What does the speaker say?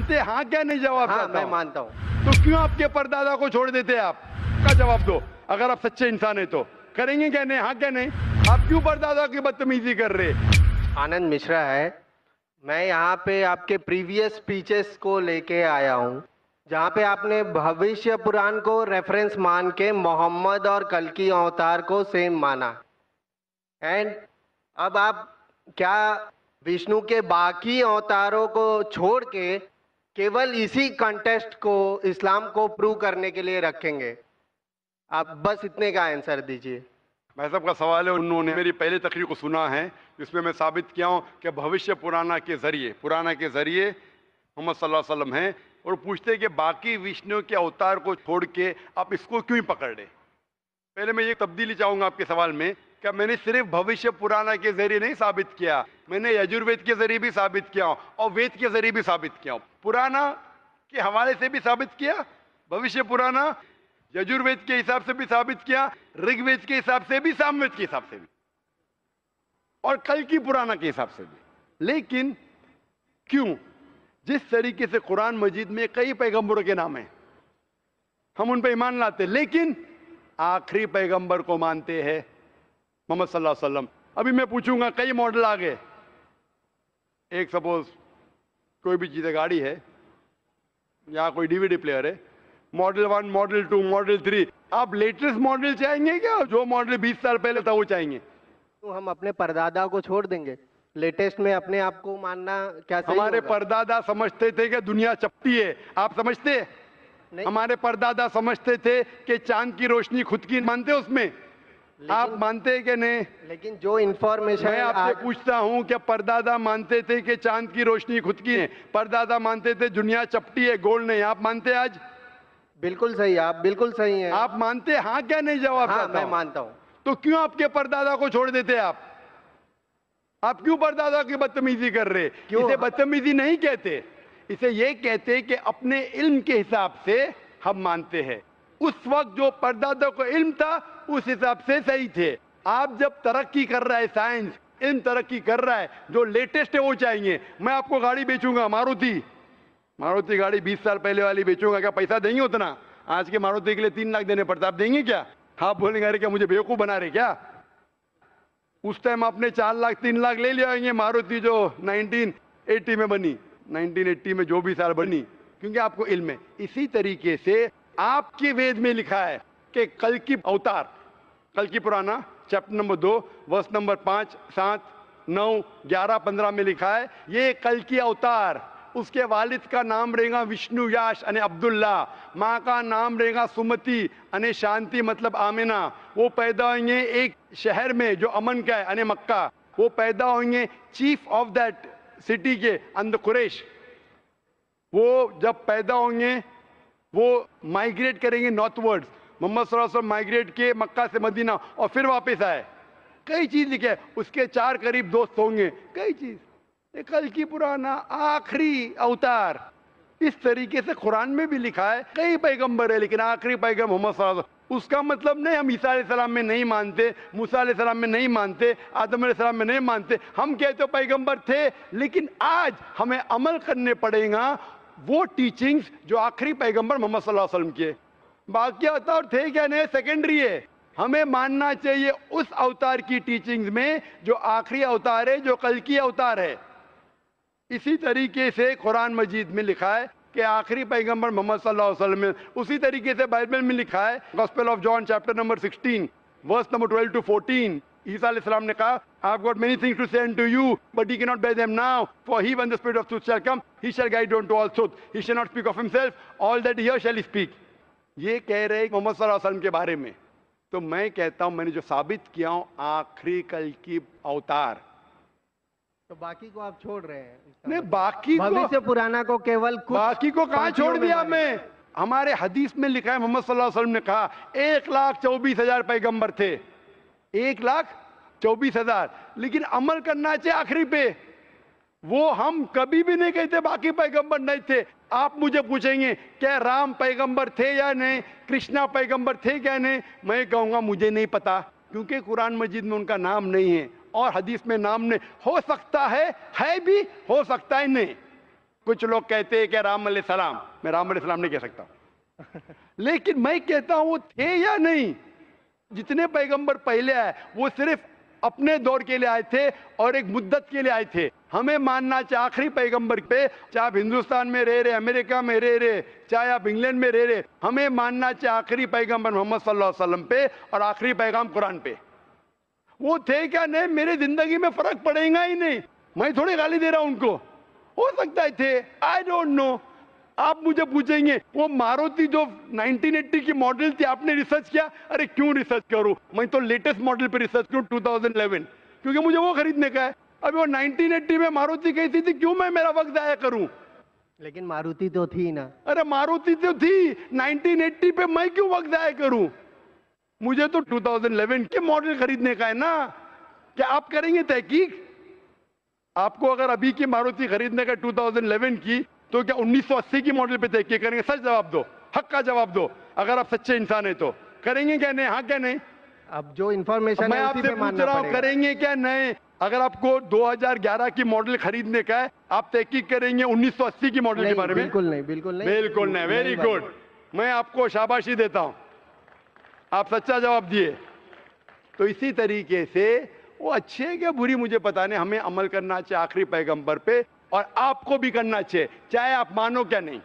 मानते हाँ क्या नहीं? जवाब हाँ, चाहता मैं हूं। मानता हूँ। तो क्यों आपके परदादा को छोड़ देते आप? का जवाब दो। अगर आप सच्चे इंसान है तो करेंगे क्या नहीं? हाँ क्या नहीं? आप क्यों परदादा की बदतमीजी कर रहे? आनंद मिश्रा है। मैं यहाँ पे आपके प्रीवियस स्पीचेस को लेके आया हूँ, जहाँ पे आपने भविष्य पुराण को रेफरेंस मान के मोहम्मद और कल्कि अवतार को सेम माना। एंड अब आप क्या विष्णु के बाकी अवतारों को छोड़ के केवल इसी कंटेस्ट को, इस्लाम को प्रूव करने के लिए रखेंगे? आप बस इतने का आंसर दीजिए। भाई साहब का सवाल है, उन्होंने मेरी पहले तकरीर को सुना है जिसमें मैं साबित किया हूँ कि भविष्य पुराना के जरिए मोहम्मद सल्लल्लाहु अलैहि वसल्लम हैं, और पूछते हैं कि बाकी विष्णु के अवतार को छोड़ के आप इसको क्यों ही पकड़ रहे? पहले मैं ये तब्दीली चाहूंगा आपके सवाल में कि मैंने सिर्फ भविष्य पुराना के जरिए नहीं साबित किया, मैंने यजुर्वेद के जरिए भी साबित किया हूँ और वेद के जरिए भी साबित किया हूँ। पुराना के हवाले से भी साबित किया, भविष्य पुराना यजुर्वेद के हिसाब से भी साबित किया, ऋग्वेद के हिसाब से भी, सामवेद के हिसाब से भी, और कल की पुराना के हिसाब से भी। लेकिन क्यों? जिस तरीके से कुरान मजीद में कई पैगंबरों के नाम हैं, हम उन पर ईमान लाते, लेकिन आखिरी पैगंबर को मानते हैं, मोहम्मद सल्लल्लाहु अलैहि वसल्लम। अभी मैं पूछूंगा, कई मॉडल आ गए। एक सपोज कोई भी चीज़, गाड़ी है या कोई डीवीडी प्लेयर है, मॉडल 1, मॉडल 2, मॉडल 3, आप लेटेस्ट मॉडल चाहेंगे क्या? जो मॉडल 20 साल पहले था वो चाहेंगे? तो हम अपने परदादा को छोड़ देंगे? लेटेस्ट में अपने आप को मानना क्या सही हमारे होगा? परदादा समझते थे कि दुनिया चपटी है, आप समझते? नहीं। हमारे परदादा समझते थे कि चांद की रोशनी खुद की, मानते उसमें? आप मानते हैं कि नहीं? लेकिन जो इंफॉर्मेशन मैं आपसे पूछता हूं कि परदादा मानते थे कि चांद की रोशनी खुद की है, परदादा मानते थे दुनिया चपटी है, गोल नहीं, आप मानते? आज बिल्कुल सही, आप बिल्कुल सही हैं। आप मानते हाँ क्या नहीं? जवाब हाँ, चाहता मैं हूं। मानता हूँ। तो क्यों आपके परदादा को छोड़ देते आप क्यों परदादा की बदतमीजी कर रहे? क्यों? इसे बदतमीजी नहीं कहते, इसे ये कहते कि अपने इल्म के हिसाब से हम मानते हैं। उस वक्त जो परदादा को इल्म था उस हिसाब से सही थे। आप जब तरक्की कर रहा है, साइंस इल्म तरक्की कर रहा है, जो लेटेस्ट है वो चाहिए। मैं आपको गाड़ी बेचूंगा, मारुति गाड़ी 20 साल पहले वाली बेचूंगा, क्या पैसा देंगे उतना? आज के मारुति के लिए 3 लाख देने पड़ता, आप देंगे क्या? आप बोलेंगे अरे क्या मुझे बेवकूफ बना रहे क्या? उस टाइम आपने 4 लाख 3 लाख ले लिया मारुति जो 1980 में बनी, 1980 में जो भी साल बनी, क्योंकि आपको इल्म है। इसी तरीके से आपके वेद में लिखा है कि कल की अवतार, कल की पुराना चैप्टर नंबर 2 वर्स नंबर 5, 7, 9, 11, 15 में लिखा है ये कल की अवतार। उसके वालिद का नाम रहेगा विष्णु याश अने अब्दुल्ला, माँ का नाम रहेगा सुमति अने शांति मतलब आमिना। वो पैदा होंगे एक शहर में जो अमन का है अने मक्का। वो पैदा होंगे चीफ ऑफ दैट सिटी के अंदर कुरैश। वो जब पैदा होंगे वो माइग्रेट करेंगे नॉर्थवर्ड्स, मोहम्मद सल्लल्लाहु अलैहि वसल्लम माइग्रेट किए मक्का से मदीना और फिर वापस आए। कई चीज लिखे, उसके 4 करीब दोस्त होंगे, कई चीज। कल की पुराना आखिरी अवतार, इस तरीके से कुरान में भी लिखा है। कई पैगंबर है लेकिन आखिरी पैगंबर मोहम्मद सल्लल्लाहु अलैहि वसल्लम। उसका मतलब नहीं हम ईसा अलैहिस्सलाम में नहीं मानते, मूसा अलैहिस्सलाम में नहीं मानते, आदम अलैहिस्सलाम में नहीं मानते। हम कहते हो पैगंबर थे, लेकिन आज हमें अमल करने पड़ेगा वो टीचिंग्स जो आखिरी पैगंबर मोहम्मद सल्लल्लाहु अलैहि वसल्लम के। बाकी अवतार थे क्या नहीं, सेकेंडरी है। हमें मानना चाहिए उस अवतार की टीचिंग्स में जो आखिरी अवतार है, जो कल की अवतार है। इसी तरीके से कुरान मजीद में लिखा है कि आखिरी पैगंबर मोहम्मद सल्लल्लाहु अलैहि वसल्लम है। उसी तरीके से बाइबल में लिखा है, gospel of John chapter number 16 verse number 12 to 14, ईसा अलैहिस्सलाम ने कहा I have got many things to say unto you but he can not bear them now, for he when the spirit of truth shall come he shall guide you to all truth, he shall not speak of himself, all that he hear shall speak. ये कह रहे हैं मोहम्मद सल्लल्लाहु अलैहि वसल्लम के बारे में। तो मैं कहता हूं, मैंने जो साबित किया हूं आखिरी कल की अवतार। तो बाकी को आप छोड़ रहे हैं? नहीं, बाकी भविष्य पुराना को केवल कुछ बाकी को कहां छोड़ दिया मैं? हमारे हदीस में लिखा है मोहम्मद सल्लल्लाहु अलैहि वसल्लम ने कहा 1,24,000 पैगंबर थे, 1,24,000, लेकिन अमल करना चाहिए आखिरी पे। वो हम कभी भी नहीं कहते बाकी पैगंबर नहीं थे। आप मुझे पूछेंगे क्या राम पैगंबर थे या नहीं, कृष्णा पैगंबर थे क्या नहीं, मैं कहूंगा मुझे नहीं पता, क्योंकि कुरान मजीद में उनका नाम नहीं है और हदीस में नाम नहीं। हो सकता है भी, हो सकता है नहीं। कुछ लोग कहते हैं कि राम अलैहिस्सलाम, मैं राम अलैहिस्सलाम नहीं कह सकता लेकिन मैं कहता हूं वो थे या नहीं। जितने पैगंबर पहले आए वो सिर्फ अपने दौर के लिए आए थे और एक मुद्दत के लिए आए थे। हमें मानना चाहिए आखिरी पैगंबर पे, चाहे आप हिंदुस्तान में रह रहे, अमेरिका में रह रहे, चाहे आप इंग्लैंड में रह रहे, हमें मानना चाहिए आखिरी पैगंबर मोहम्मद सल्लल्लाहु अलैहि वसल्लम पे और आखिरी पैगाम कुरान पे। वो थे क्या नहीं, मेरी जिंदगी में फर्क पड़ेगा ही नहीं। मैं थोड़ी गाली दे रहा हूं उनको, हो सकता है थे, आई डोंट नो। आप मुझे पूछेंगे वो मारुति जो 1980 की मॉडल थी आपने रिसर्च किया? अरे क्यों रिसर्च करूं, मैं तो लेटेस्ट मॉडल पे रिसर्च करूं 2011, क्योंकि मुझे वो खरीदने का है। अभी वो 1980 में मारुति कैसी थी, क्यों मैं मेरा वक्त जाया करूं? लेकिन मारुति तो थी ना। अरे मारुति तो थी 1980 पे, मैं क्यों वक्त जाया करूं? मुझे तो 2011 के मॉडल खरीदने का है ना। क्या आप करेंगे तहकीक? आपको अगर अभी की मारुति खरीदने का 2011 की, तो क्या 1980 की मॉडल पे तहकीक करेंगे? सच जवाब दो, हक का जवाब दो। अगर आप सच्चे इंसान है तो करेंगे क्या नहीं? हाँ क्या नहीं? अब जो इंफॉर्मेशन मैं आपसे पूछ रहा हूँ करेंगे क्या नहीं? अगर आपको 2011 की मॉडल खरीदने का है, आप तहकीक करेंगे 1980 की मॉडल के बारे में? बिल्कुल नहीं, बिल्कुल नहीं, बिल्कुल नहीं। वेरी गुड, मैं आपको शाबाशी देता हूं, आप सच्चा जवाब दिए। तो इसी तरीके से वो अच्छे है क्या बुरी मुझे पता नहीं, हमें अमल करना चाहिए आखिरी पैगंबर पे, और आपको भी करना चाहिए, चाहे आप मानो क्या नहीं।